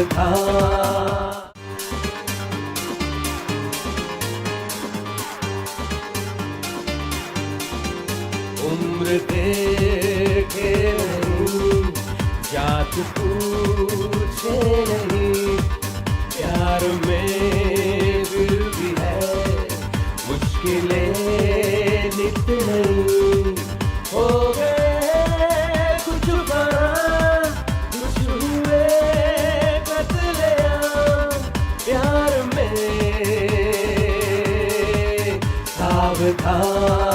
सावधान। उम्र देखे नहीं, जात पूछे नहीं, प्यार में फिर भी है मुश्किलें नित नहीं। हो गए कुछ बार, कुछ हुए कत्लेआम, प्यार में सावधान।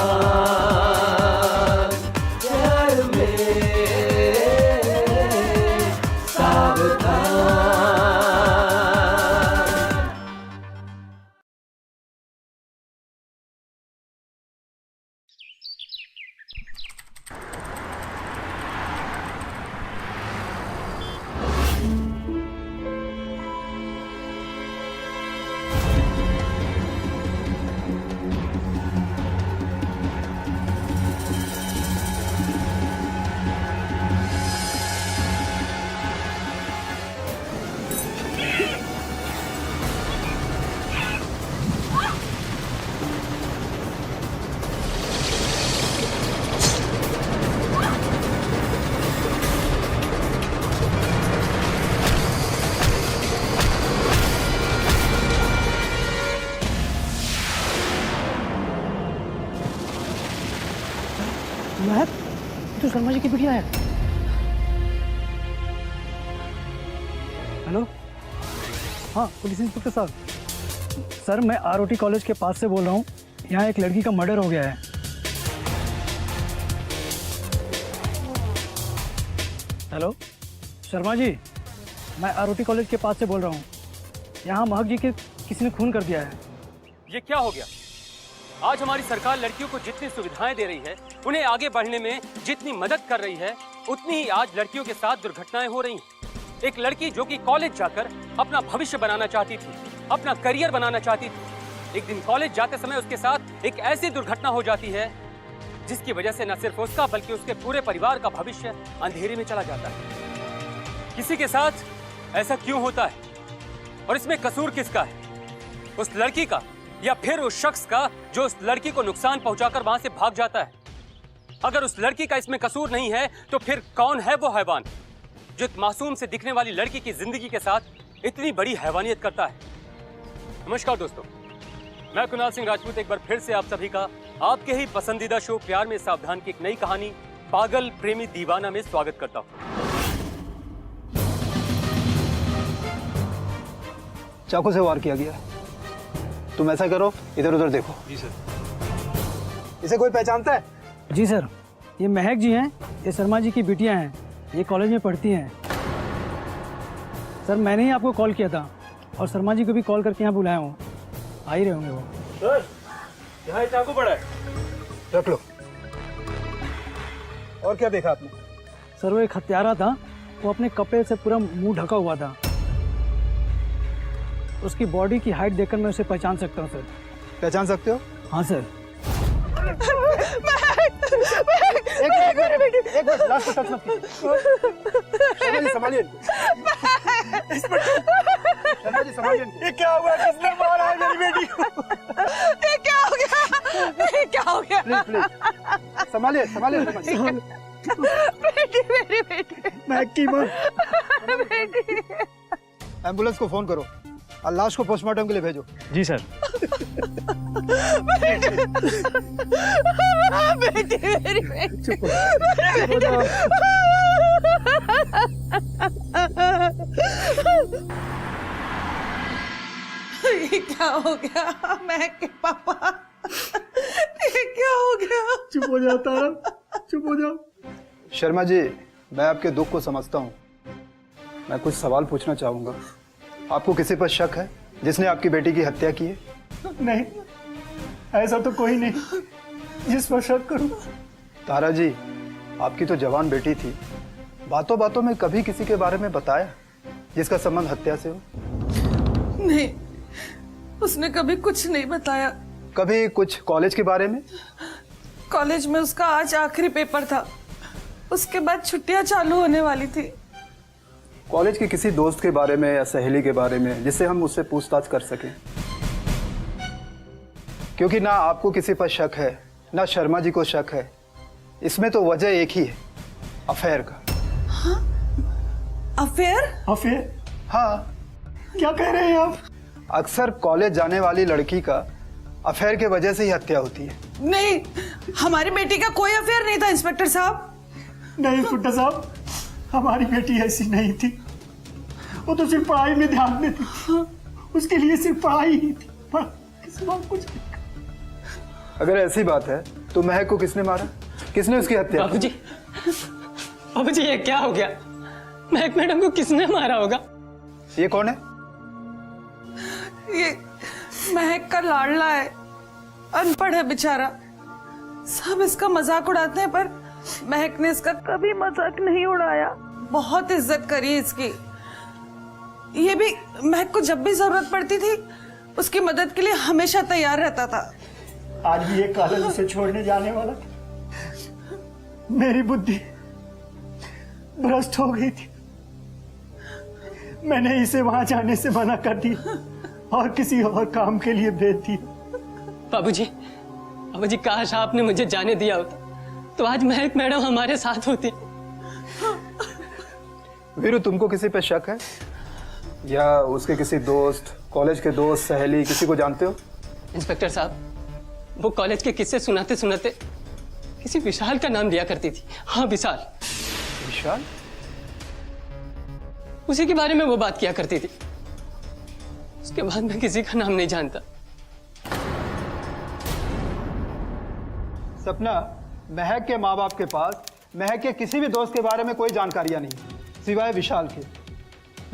महक, तू शर्मा जी की बिटिया है? हेलो, हाँ पुलिस इंस्पेक्टर साहब। सर मैं आरओटी कॉलेज के पास से बोल रहा हूँ। यहाँ एक लड़की का मर्डर हो गया है। हेलो शर्मा जी, मैं आरओटी कॉलेज के पास से बोल रहा हूँ। यहाँ महक जी के किसी ने खून कर दिया है। ये क्या हो गया? आज हमारी सरकार लड़कियों को जितनी सुविधाएं दे रही है, उन्हें आगे बढ़ने में जितनी मदद कर रही है, उतनी ही आज लड़कियों के साथ दुर्घटनाएं हो रही हैं। एक लड़की जो कि कॉलेज जाकर अपना भविष्य बनाना चाहती थी, अपना करियर बनाना चाहती थी, एक दिन कॉलेज जाते समय उसके साथ एक ऐसी दुर्घटना हो जाती है जिसकी वजह से न सिर्फ उसका बल्कि उसके पूरे परिवार का भविष्य अंधेरे में चला जाता है। किसी के साथ ऐसा क्यों होता है और इसमें कसूर किसका है? उस लड़की का या फिर उस शख्स का जो उस लड़की को नुकसान पहुंचाकर वहां से भाग जाता है? अगर उस लड़की का इसमें कसूर नहीं है तो फिर कौन है वो हैवान जो एक मासूम से दिखने वाली लड़की की जिंदगी के साथ इतनी बड़ी हैवानियत करता है? नमस्कार दोस्तों, मैं कुणाल सिंह राजपूत एक बार फिर से आप सभी का आपके ही पसंदीदा शो प्यार में सावधान की एक नई कहानी पागल प्रेमी दीवाना में स्वागत करता हूँ। चाकू से वार किया गया। तुम ऐसा करो, इधर उधर देखो। जी सर। इसे कोई पहचानता है? जी सर, ये महक जी हैं, ये शर्मा जी की बिटियाँ हैं, ये कॉलेज में पढ़ती हैं। सर मैंने ही आपको कॉल किया था और शर्मा जी को भी कॉल करके यहाँ बुलाया हूँ। आ ही रहे होंगे वो। सर, यहाँ चाकू पड़ा है। रख लो। और क्या देखा आपने? सर वो एक हत्यारा था, वो अपने कपड़े से पूरा मुंह ढका हुआ था। उसकी बॉडी की हाइट देखकर मैं उसे पहचान सकता हूँ सर। पहचान सकते हो? हाँ सर। एक मिनट, लास्ट को टच मत कीजिए। शर्मा जी संभालिए। शर्मा जी संभालिए। ये क्या हुआ? किसने मारा है मेरी बेटी को? ये क्या हो गया? ये क्या हो गया? प्लीज प्लीज संभालिए, संभालिए। बेटी, मेरी बेटी, मैं की मां। बेटी। एम्बुलेंस को फोन करो और लाश को पोस्टमार्टम के लिए भेजो। जी सर। बेटी मेरी बेटी। चुप हो। ये क्या हो गया? मैं के पापा, ये क्या हो गया? चुप हो जाओ तारा, चुप हो जाओ। शर्मा जी, मैं आपके दुख को समझता हूँ। मैं कुछ सवाल पूछना चाहूँगा। आपको किसी पर शक है जिसने आपकी बेटी की हत्या की है? नहीं, ऐसा तो कोई नहीं जिस पर शक करूं। तारा जी, आपकी तो जवान बेटी थी, बातों बातों में कभी किसी के बारे में बताया जिसका संबंध हत्या से हो? नहीं, उसने कभी कुछ नहीं बताया। कभी कुछ कॉलेज के बारे में? कॉलेज में उसका आज आखिरी पेपर था, उसके बाद छुट्टियां चालू होने वाली थी। कॉलेज के किसी दोस्त के बारे में या सहेली के बारे में जिससे हम उससे पूछताछ कर सकें, क्योंकि ना आपको किसी पर शक है ना शर्मा जी को शक है। इसमें तो वजह एक ही है, अफेयर का। अफेयर? अफेयर? हाँ, क्या कह रहे हैं आप? अक्सर कॉलेज जाने वाली लड़की का अफेयर के वजह से ही हत्या होती है। नहीं, हमारी बेटी का कोई अफेयर नहीं था इंस्पेक्टर साहब। नहीं इंस्पेक्टर साहब, हमारी बेटी ऐसी नहीं थी। वो तो सिर्फ पढ़ाई में ध्यान देती थी। उसके लिए सिर्फ पढ़ाई ही थी, किसी बात कुछ नहीं। अगर ऐसी बात है तो महक को किसने मारा? किसने उसकी हत्या की? बाबूजी ये क्या हो गया? महक मैडम को किसने मारा होगा? ये कौन है? ये महक का लाडला है, अनपढ़ है बेचारा। सब इसका मजाक उड़ाते हैं, पर महक ने इसका कभी मजाक नहीं उड़ाया। बहुत इज्जत करी इसकी। ये भी महक को जब भी जरूरत पड़ती थी उसकी मदद के लिए हमेशा तैयार रहता था। आज भी एक कॉलेज उसे छोड़ने जाने वाला था। मेरी बुद्धि भ्रष्ट हो गई थी। मैंने इसे वहां जाने से मना कर दिया और किसी और काम के लिए भेज दिया। बाबूजी काश आपने मुझे जाने दिया होता तो आज महक मैडम हमारे साथ होती। वीरू, तुमको किसी पे शक है या उसके किसी दोस्त, कॉलेज के दोस्त, सहेली, किसी को जानते हो? इंस्पेक्टर साहब, वो कॉलेज के किस्से सुनाते सुनाते किसी विशाल का नाम लिया करती थी। हाँ, विशाल। विशाल? उसी के बारे में वो बात किया करती थी। उसके बाद मैं किसी का नाम नहीं जानता। सपना, महक के माँ बाप के पास महक के किसी भी दोस्त के बारे में कोई जानकारियां नहीं सिवाय विशाल के,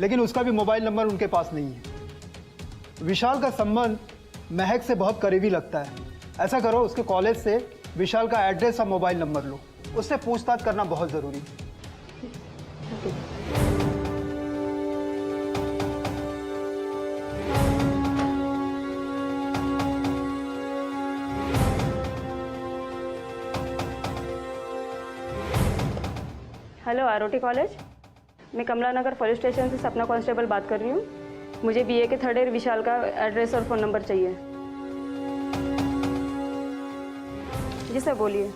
लेकिन उसका भी मोबाइल नंबर उनके पास नहीं है। विशाल का संबंध महक से बहुत करीबी लगता है। ऐसा करो, उसके कॉलेज से विशाल का एड्रेस और मोबाइल नंबर लो, उससे पूछताछ करना बहुत जरूरी है। Hello, ROT college. मैं कमला नगर पुलिस स्टेशन से सपना कांस्टेबल बात कर रही हूँ। मुझे बीए के थर्ड ईयर विशाल का एड्रेस और फ़ोन नंबर चाहिए। जी सर, बोलिए।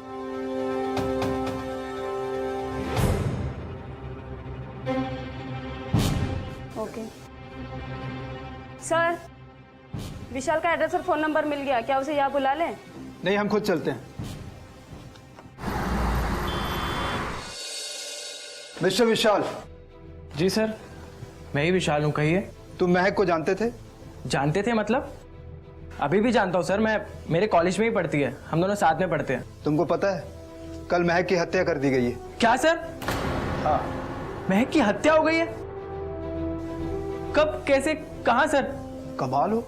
ओके सर, विशाल का एड्रेस और फ़ोन नंबर मिल गया। क्या उसे यहाँ बुला लें? नहीं, हम खुद चलते हैं। मिस्टर विशाल। जी सर, मैं ही विशाल हूँ। कहिए। तुम महक को जानते थे? जानते थे मतलब? अभी भी जानता हूँ सर, मैं मेरे कॉलेज में ही पढ़ती है, हम दोनों साथ में पढ़ते हैं। तुमको पता है कल महक की हत्या कर दी गई है? क्या सर? हाँ। महक की हत्या हो गई है? कब, कैसे, कहाँ सर? कमाल हो,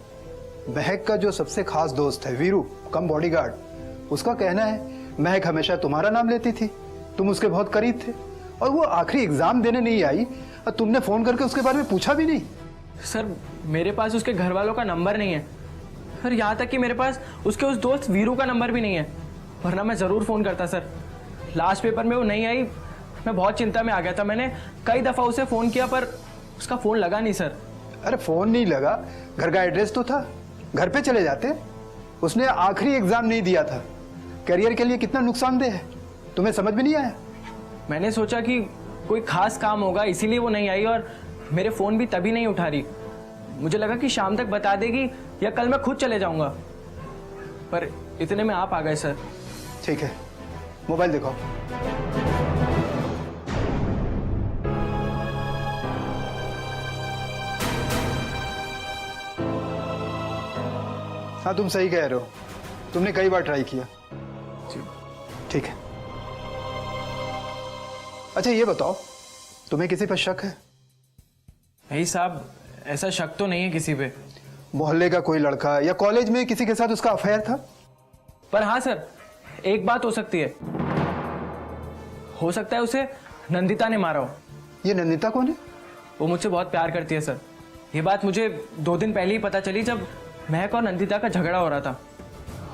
महक का जो सबसे खास दोस्त है वीरू कम बॉडीगार्ड, उसका कहना है महक हमेशा तुम्हारा नाम लेती थी, तुम उसके बहुत करीब थे, और वो आखिरी एग्जाम देने नहीं आई और तुमने फोन करके उसके बारे में पूछा भी नहीं। सर, मेरे पास उसके घर वालों का नंबर नहीं है सर, यहाँ तक कि मेरे पास उसके उस दोस्त वीरू का नंबर भी नहीं है, वरना मैं ज़रूर फ़ोन करता सर। लास्ट पेपर में वो नहीं आई, मैं बहुत चिंता में आ गया था। मैंने कई दफ़ा उसे फ़ोन किया पर उसका फ़ोन लगा नहीं सर। अरे फ़ोन नहीं लगा, घर का एड्रेस तो था, घर पे चले जाते। उसने आखिरी एग्जाम नहीं दिया था, करियर के लिए कितना नुकसानदेह है, तुम्हें समझ में नहीं आया? मैंने सोचा कि कोई खास काम होगा इसीलिए वो नहीं आई, और मेरे फ़ोन भी तभी नहीं उठा रही। मुझे लगा कि शाम तक बता देगी या कल मैं खुद चले जाऊंगा, पर इतने में आप आ गए सर। ठीक है, मोबाइल दिखाओ। हाँ, तुम सही कह रहे हो, तुमने कई बार ट्राई किया। ठीक है। अच्छा ये बताओ, तुम्हें किसी पर शक है? नहीं साहब, ऐसा शक तो नहीं है किसी पे। मोहल्ले का कोई लड़का या कॉलेज में किसी के साथ उसका अफेयर था? पर हाँ सर, एक बात हो सकती है, हो सकता है उसे नंदिता ने मारा हो। ये नंदिता कौन है? वो मुझसे बहुत प्यार करती है सर। ये बात मुझे 2 दिन पहले ही पता चली जब महक और नंदिता का झगड़ा हो रहा था,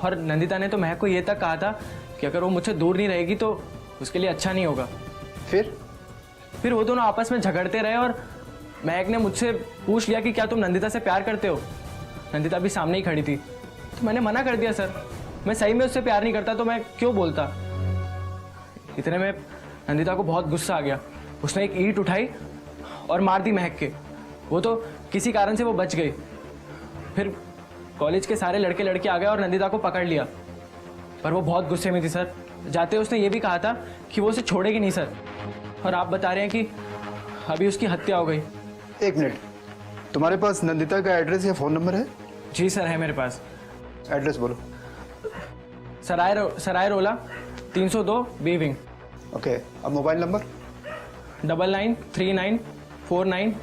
और नंदिता ने तो महक को ये तक कहा था कि अगर वो मुझसे दूर नहीं रहेगी तो उसके लिए अच्छा नहीं होगा। फिर फिर वो दोनों आपस में झगड़ते रहे और महक ने मुझसे पूछ लिया कि क्या तुम नंदिता से प्यार करते हो। नंदिता भी सामने ही खड़ी थी, तो मैंने मना कर दिया सर। मैं सही में उससे प्यार नहीं करता तो मैं क्यों बोलता। इतने में नंदिता को बहुत गुस्सा आ गया, उसने एक ईंट उठाई और मार दी महक के। वो तो किसी कारण से वो बच गई। फिर कॉलेज के सारे लड़के लड़के आ गए और नंदिता को पकड़ लिया, पर वो बहुत गुस्से में थी सर। जाते उसने ये भी कहा था कि वो उसे छोड़ेगी नहीं सर। और आप बता रहे हैं कि अभी उसकी हत्या हो गई। एक मिनट, तुम्हारे पास नंदिता का एड्रेस या फ़ोन नंबर है? जी सर, है मेरे पास। एड्रेस बोलो। सराय रोला 302 बी विंग। ओके, अब मोबाइल नंबर? 993949।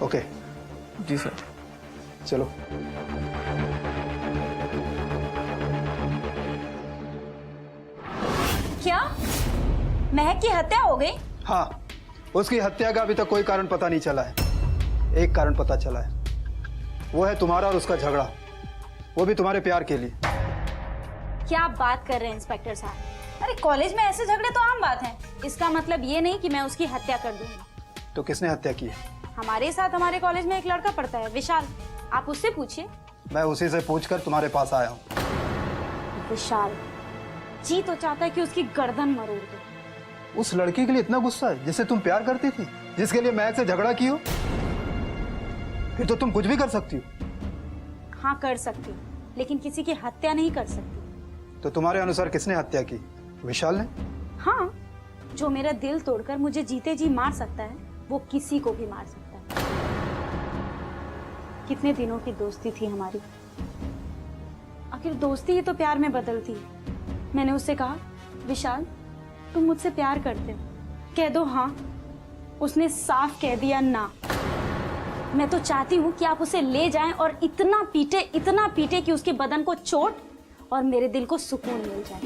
ओके जी सर। चलो। क्या महक की हत्या हो गई? हाँ, उसकी हत्या का अभी तक कोई कारण पता नहीं चला है। एक कारण पता चला है, वो है तुम्हारा और उसका झगड़ा, वो भी तुम्हारे प्यार के लिए। क्या बात कर रहे हैं इंस्पेक्टर साहब? अरे कॉलेज में ऐसे झगड़े तो आम बात है। इसका मतलब ये नहीं कि मैं उसकी हत्या कर दूंगी। तो किसने हत्या की है? हमारे साथ हमारे कॉलेज में एक लड़का पढ़ता है, विशाल। आप उससे पूछिए। मैं उसी से पूछकर तुम्हारे पास आया हूँ। विशाल जी तो चाहता है कि उसकी गर्दन मरोड़ दो। उस लड़की के लिए इतना गुस्सा है जिससे तुम प्यार करती थी, जिसके लिए महक से झगड़ा की हो? फिर तो तुम कुछ भी कर सकती हो। हाँ कर सकती हूँ, लेकिन किसी की हत्या नहीं कर सकती। तो तुम्हारे अनुसार किसने हत्या की? विशाल ने? हाँ, जो मेरा दिल तोड़कर मुझे जीते जी मार सकता है वो किसी को भी मार सकता है। कितने दिनों की दोस्ती थी हमारी, आखिर दोस्ती ही तो प्यार में बदलती है। मैंने उससे कहा, विशाल तुम मुझसे प्यार करते हो? कह दो हाँ। उसने साफ कह दिया ना। मैं तो चाहती हूँ कि आप उसे ले जाएं और इतना पीटे कि उसके बदन को चोट और मेरे दिल को सुकून मिल जाए।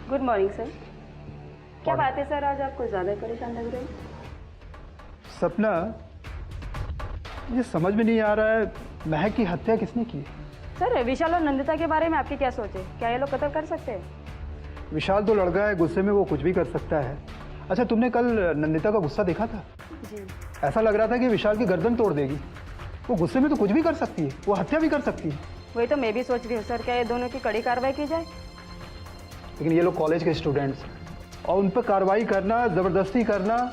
Good morning sir. क्या बात है सर, आज आप कुछ ज़्यादा परेशान लग रहे हैं। सपना, ये समझ में नहीं आ रहा है महक की हत्या किसने की? सर विशाल और नंदिता के बारे में आपकी क्या सोच है? क्या ये लोग कत्ल कर सकते हैं? विशाल तो लड़का है, गुस्से में वो कुछ भी कर सकता है। अच्छा, तुमने कल नंदिता का गुस्सा देखा था? जी। ऐसा लग रहा था कि विशाल की गर्दन तोड़ देगी। वो गुस्से में तो कुछ भी कर सकती है, वो हत्या भी कर सकती है। वही तो मैं भी सोच रही हूँ सर, क्या ये दोनों की कड़ी कार्रवाई की जाए? लेकिन ये लोग कॉलेज के स्टूडेंट्स, और उन पर कार्रवाई करना, ज़बरदस्ती करना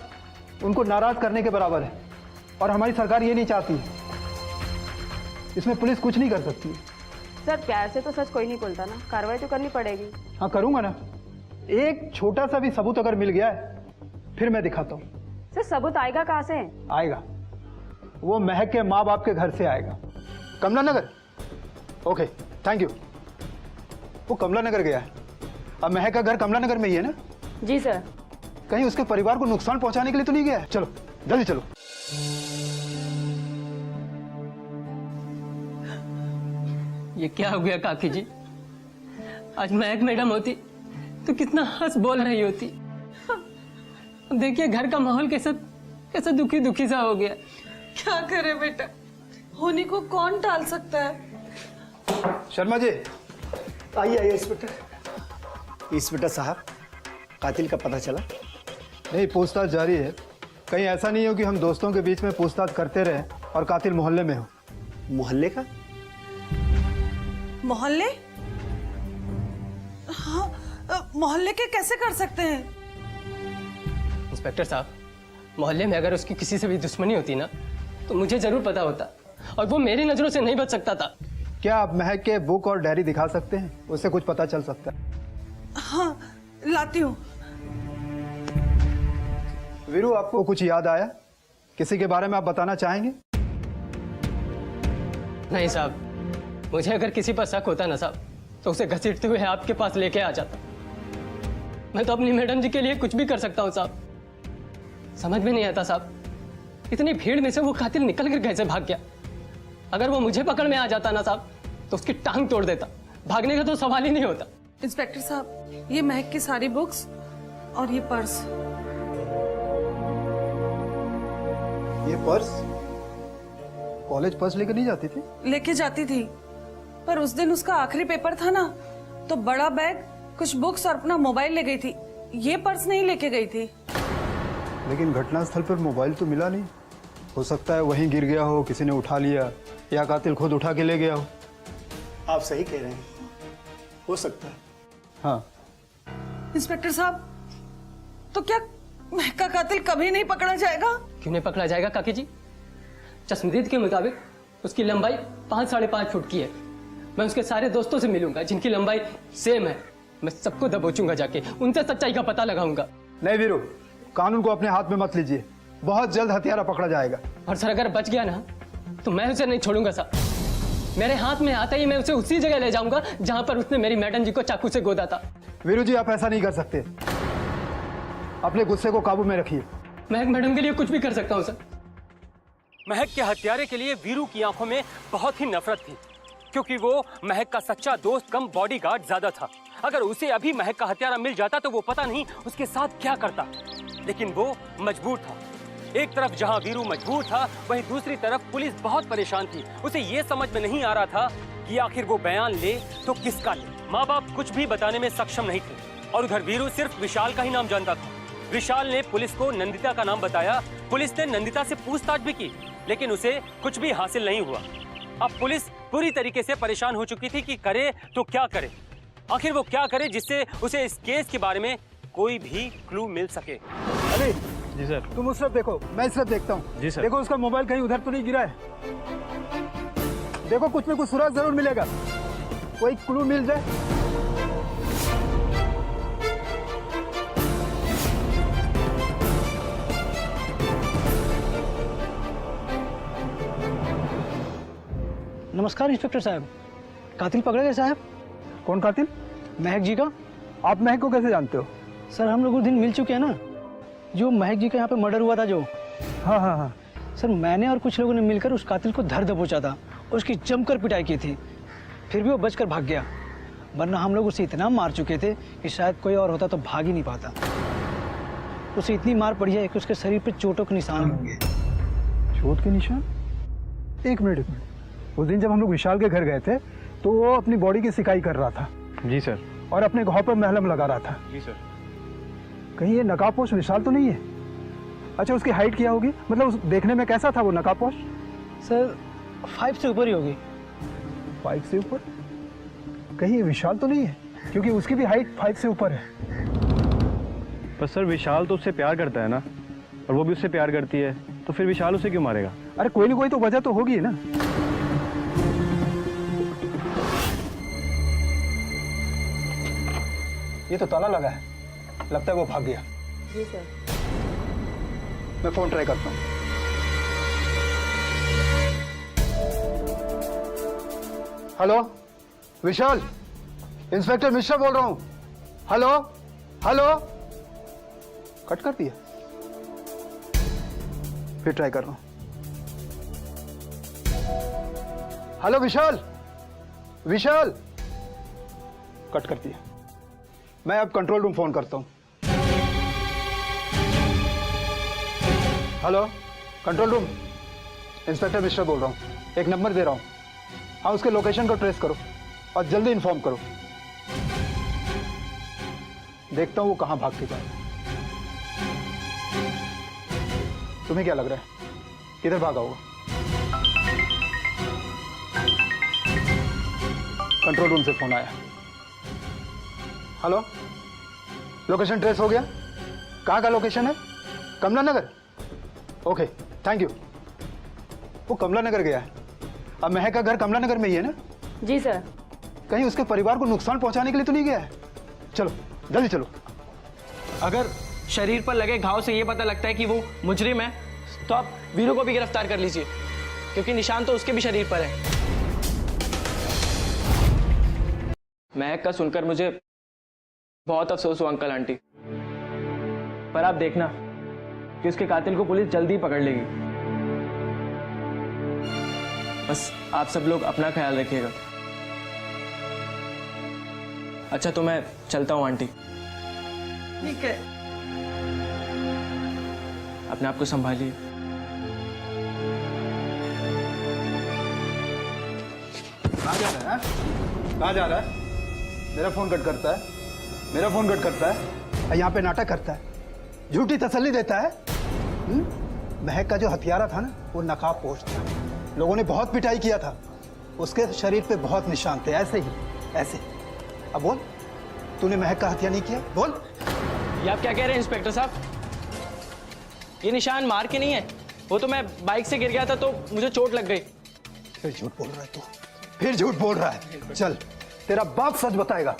उनको नाराज़ करने के बराबर है। और हमारी सरकार ये नहीं चाहती। इसमें पुलिस कुछ नहीं कर सकती। सर प्यार से तो सच कोई नहीं बोलता ना, कार्रवाई तो करनी पड़ेगी। हाँ करूँगा ना। एक छोटा सा भी सबूत अगर मिल गया है फिर मैं दिखाता हूँ। सर सबूत आएगा कहाँ से? आएगा, वो महक के माँ बाप के घर से आएगा। Kamla Nagar? Okay thank you. वो कमला नगर गया है। अब महक का घर कमला नगर में ही है ना? जी सर। कहीं उसके परिवार को नुकसान पहुंचाने के लिए तो नहीं गया है? चलो जल्दी चलो। ये क्या हो गया काकी जी? आज महक मैडम होती तो कितना हंस बोल रही होती। अब देखिए घर का माहौल कैसा दुखी दुखी सा हो गया। क्या करे बेटा, होने को कौन टाल सकता है। शर्मा जी आइए आइए इंस्पेक्टर साहब, कातिल का पता चला? नहीं, पूछताछ जारी है। कहीं ऐसा नहीं हो कि हम दोस्तों के बीच में पूछताछ करते रहे और कातिल मोहल्ले में हो। मोहल्ले का? मोहल्ले? हाँ, मोहल्ले के कैसे कर सकते हैं? इंस्पेक्टर साहब, मोहल्ले में अगर उसकी किसी से भी दुश्मनी होती ना तो मुझे जरूर पता होता, और वो मेरी नजरों से नहीं बच सकता था। क्या आप महक के बुक और डायरी दिखा सकते हैं? उससे कुछ पता चल सकता है। हाँ लाती हूँ। वीरू, आपको कुछ याद आया? किसी के बारे में आप बताना चाहेंगे? नहीं साहब, मुझे अगर किसी पर शक होता ना साहब तो उसे घसीटते हुए आपके पास लेके आ जाता। मैं तो अपनी मैडम जी के लिए कुछ भी कर सकता हूँ साहब। समझ में नहीं आता साहब, इतनी भीड़ में से वो कातिल निकल कर कैसे भाग गया? अगर वो मुझे पकड़ में आ जाता ना साहब तो उसकी टांग तोड़ देता। भागने का तो सवाल ही नहीं होता। इंस्पेक्टर साहब, ये महक की सारी बुक्स और ये पर्स। ये पर्स कॉलेज पर्स लेकर नहीं जाती थी? लेके जाती थी, पर उस दिन उसका आखिरी पेपर था ना, तो बड़ा बैग, कुछ बुक्स और अपना मोबाइल ले गई थी। ये पर्स नहीं लेके गई थी। लेकिन घटनास्थल पर मोबाइल तो मिला नहीं। हो सकता है वहीं गिर गया हो, किसी ने उठा लिया, या कातिल खुद उठा के ले गया हो। आप सही कह रहे हैं, हो सकता है। हाँ, इंस्पेक्टर साहब, तो क्या महक का कातिल कभी नहीं पकड़ा जाएगा? क्यों नहीं पकड़ा जाएगा काकी जी? चश्मदीद के मुताबिक उसकी लंबाई 5-5.5 फुट की है। मैं उसके सारे दोस्तों से मिलूंगा जिनकी लंबाई सेम है। मैं सबको दबोचूंगा जाके, उनसे सच्चाई का पता लगाऊंगा। नहीं वीरू, कानून को अपने हाथ में मत लीजिए। बहुत जल्द हत्यारा पकड़ा जाएगा। और सर अगर बच गया ना तो मैं उसे नहीं छोड़ूंगा साहब। मेरे हाथ में आता ही मैं उसे उसी जगह ले जाऊंगा जहां पर उसने मेरी मैडम जी को चाकू से गोदा था। वीरू जी, आप ऐसा नहीं कर सकते। अपने गुस्से को काबू में रखिए। मैं मैडम के लिए कुछ भी कर सकता हूं सर। महक के हत्यारे के लिए वीरू की आंखों में बहुत ही नफरत थी, क्योंकि वो महक का सच्चा दोस्त कम बॉडीगार्ड ज्यादा था। अगर उसे अभी महक का हत्यारा मिल जाता तो वो पता नहीं उसके साथ क्या करता, लेकिन वो मजबूर था। एक तरफ जहां वीरू मजबूर था, वहीं दूसरी तरफ पुलिस बहुत परेशान थी। उसे ये समझ में नहीं आ रहा था कि आखिर वो बयान ले तो किसका ले। माँ बाप कुछ भी बताने में सक्षम नहीं थे, और उधर वीरू सिर्फ विशाल का ही नाम जानता था। विशाल ने पुलिस को नंदिता का नाम बताया। पुलिस ने नंदिता से पूछताछ भी की, लेकिन उसे कुछ भी हासिल नहीं हुआ। अब पुलिस पूरी तरीके से परेशान हो चुकी थी कि करे तो क्या करे। आखिर वो क्या करे जिससे उसे इस केस के बारे में कोई भी क्लू मिल सके। अरे जी सर। तुम उस तरफ देखो, मैं इस तरफ देखता हूँ। जी सर। देखो उसका मोबाइल कहीं उधर तो नहीं गिरा है। देखो कुछ न कुछ सुराग जरूर मिलेगा, कोई क्लू मिल जाए। नमस्कार इंस्पेक्टर साहब। कातिल पकड़ा गया साहब। कौन कातिल? महक जी का। आप महक को कैसे जानते हो? सर हम लोग उस दिन मिल चुके हैं ना, जो महक जी का यहाँ पे मर्डर हुआ था जो। हाँ हाँ हाँ। सर मैंने और कुछ लोगों ने मिलकर उस कातिल को धर दबोचा था, उसकी जमकर पिटाई की थी, फिर भी वो बचकर भाग गया। वरना हम लोग उसे इतना मार चुके थे कि शायद कोई और होता तो भाग ही नहीं पाता। उसे इतनी मार पड़ी है कि उसके शरीर पर चोटों के निशान होंगे। चोट के निशान? एक मिनट। उस दिन जब हम लोग विशाल के घर गए थे तो वो अपनी बॉडी की सिकाई कर रहा था। जी सर। और अपने घाव पर महलम लगा रहा था। जी सर। कहीं ये नकाबपोश विशाल तो नहीं है? अच्छा, उसकी हाइट क्या होगी? मतलब उस देखने में कैसा था वो नकाबपोश? सर 5 से ऊपर ही होगी। 5 से ऊपर? कहीं ये विशाल तो नहीं है? क्योंकि उसकी भी हाइट 5 से ऊपर है। पर सर विशाल तो उससे प्यार करता है ना, और वो भी उससे प्यार करती है, तो फिर विशाल उसे क्यों मारेगा? अरे कोई ना कोई तो वजह तो होगी ना। ये तो ताला लगा है, लगता है वो भाग गया। जी सर। मैं फोन ट्राई करता हूँ। हेलो विशाल, इंस्पेक्टर मिश्रा बोल रहा हूँ। Hello hello. कट कर दिया, फिर ट्राई कर रहा हूँ। हेलो विशाल, विशाल। कट कर दिया। मैं अब कंट्रोल रूम फोन करता हूँ। Hello control room, inspector Mishra बोल रहा हूँ। एक नंबर दे रहा हूँ, हाँ उसके लोकेशन को ट्रेस करो और जल्दी इन्फॉर्म करो। देखता हूँ वो कहाँ भाग के जाए। तुम्हें क्या लग रहा है, किधर भागा होगा? कंट्रोल रूम से फोन आया। हेलो, लोकेशन ट्रेस हो गया? कहाँ का लोकेशन है? Kamla Nagar. Okay thank you. वो कमला नगर गया है। अब महक का घर कमला नगर में ही है ना? जी सर। कहीं उसके परिवार को नुकसान पहुंचाने के लिए तो नहीं गया है? चलो जल्दी चलो। अगर शरीर पर लगे घाव से ये पता लगता है कि वो मुजरिम है, तो आप वीरू को भी गिरफ्तार कर लीजिए, क्योंकि निशान तो उसके भी शरीर पर है। महक का सुनकर मुझे बहुत अफसोस हुआ अंकल आंटी, पर आप देखना कि उसके कातिल को पुलिस जल्दी पकड़ लेगी। बस आप सब लोग अपना ख्याल रखिएगा। अच्छा तो मैं चलता हूँ आंटी। ठीक है। अपने आप को संभालिए। कहाँ जा रहा है? कहाँ जा रहा है? मेरा फोन कट करता है, मेरा फोन कट करता है, और यहाँ पे नाटक करता है, झूठी तसल्ली देता है। महक का जो हथियारा था ना, वो नकाबपोश था। लोगों ने बहुत पिटाई किया था, उसके शरीर पे बहुत निशान थे, ऐसे ही, ऐसे। अब बोल, तूने महक का हत्या नहीं किया? बोल। ये आप क्या कह रहे हैं इंस्पेक्टर साहब? ये निशान मार के नहीं है, वो तो मैं बाइक से गिर गया था तो मुझे चोट लग गई। फिर झूठ बोल रहा है तू, फिर झूठ बोल रहा है। चल, तेरा बाप सच बताएगा।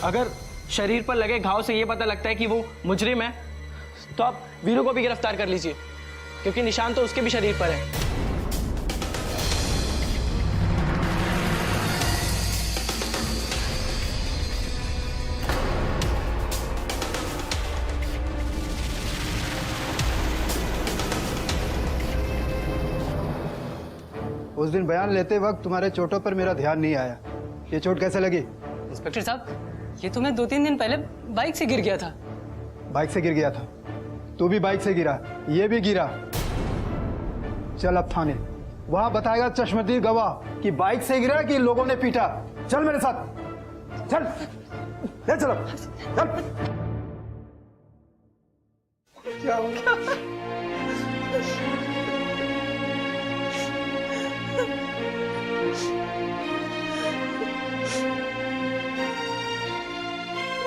अगर शरीर पर लगे घाव से ये पता लगता है कि वो मुजरिम है, तो आप वीरू को भी गिरफ्तार कर लीजिए, क्योंकि निशान तो उसके भी शरीर पर है। उस दिन बयान लेते वक्त तुम्हारे चोटों पर मेरा ध्यान नहीं आया। ये चोट कैसे लगी? इंस्पेक्टर साहब, ये तो मैं 2-3 दिन पहले बाइक से गिर गया था। बाइक से गिर गया था? तू भी बाइक से गिरा, ये भी गिरा। चल अब थाने, वहां बताएगा चश्मदीद गवाह कि बाइक से गिरा कि लोगों ने पीटा। चल मेरे साथ, चल, ले चलो, चल। क्या हो गया?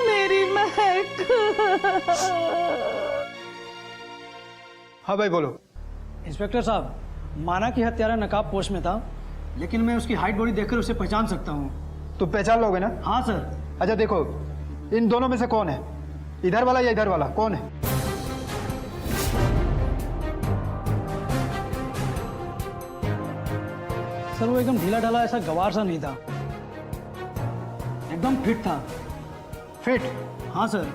मेरी महक। हाँ भाई बोलो। इंस्पेक्टर साहब, माना कि हत्यारा नकाबपोश में था, लेकिन मैं उसकी हाइट बॉडी देखकर उसे पहचान सकता हूँ। तुम पहचान लोगे ना? हाँ सर। अच्छा देखो, इन दोनों में से कौन है, इधर वाला या इधर वाला, कौन है? सर वो एकदम ढीला ढाला ऐसा गवार सा नहीं था, एकदम फिट था। फिट? हाँ सर।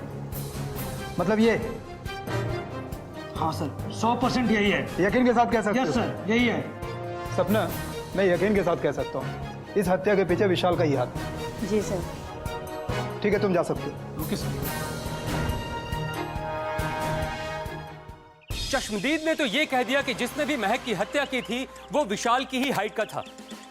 मतलब ये? हाँ सर, 100% यही है। यकीन के साथ कह सकते हो? यस सर, यही है। सपना, मैं यकीन के साथ कह सकता हूँ, इस हत्या के पीछे विशाल का ही हाथ है। जी सर। ठीक है, तुम जा सकते हो। Okay sir. चश्मदीद ने तो ये कह दिया कि जिसने भी महक की हत्या की थी वो विशाल की ही हाइट का था।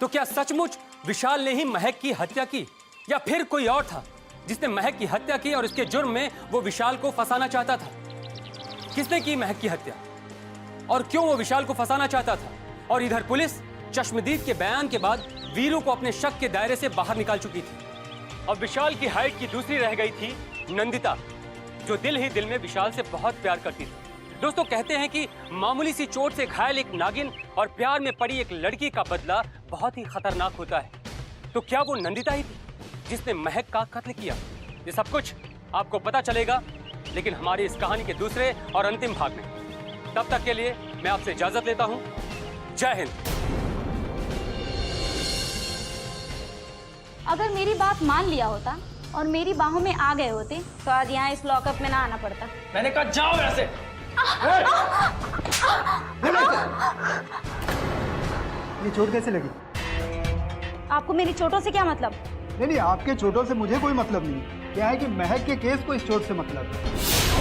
तो क्या सचमुच विशाल ने ही महक की हत्या की, या फिर कोई और था जिसने महक की हत्या की और इसके जुर्म में वो विशाल को फंसाना चाहता था? किसने की महक की हत्या और क्यों वो विशाल को फंसाना चाहता था? और इधर पुलिस चश्मदीद के बयान के बाद वीरू को अपने शक के दायरे से बाहर निकाल चुकी थी। अब विशाल की हाइट की दूसरी रह गई थी नंदिता, जो दिल ही दिल में विशाल से बहुत प्यार करती थी। दोस्तों, कहते हैं कि मामूली सी चोट से घायल एक नागिन और प्यार में पड़ी एक लड़की का बदला बहुत ही खतरनाक होता है। तो क्या वो नंदिता ही थी जिसने महक का कत्ल किया? ये सब कुछ आपको पता चलेगा, लेकिन हमारी इस कहानी के दूसरे और अंतिम भाग में। तब तक के लिए मैं आपसे इजाजत लेता हूं। जय हिंद। अगर मेरी बात मान लिया होता और मेरी बाहों में आ गए होते तो आज यहाँ इस लॉकअप में ना आना पड़ता। मैंने कहा जाओ यहाँ से। ये चोट कैसे लगी? आपको मेरी चोटों से क्या मतलब? नहीं, आपके चोटों से मुझे कोई मतलब नहीं। क्या है कि महक के केस को इस चोट से मतलब है।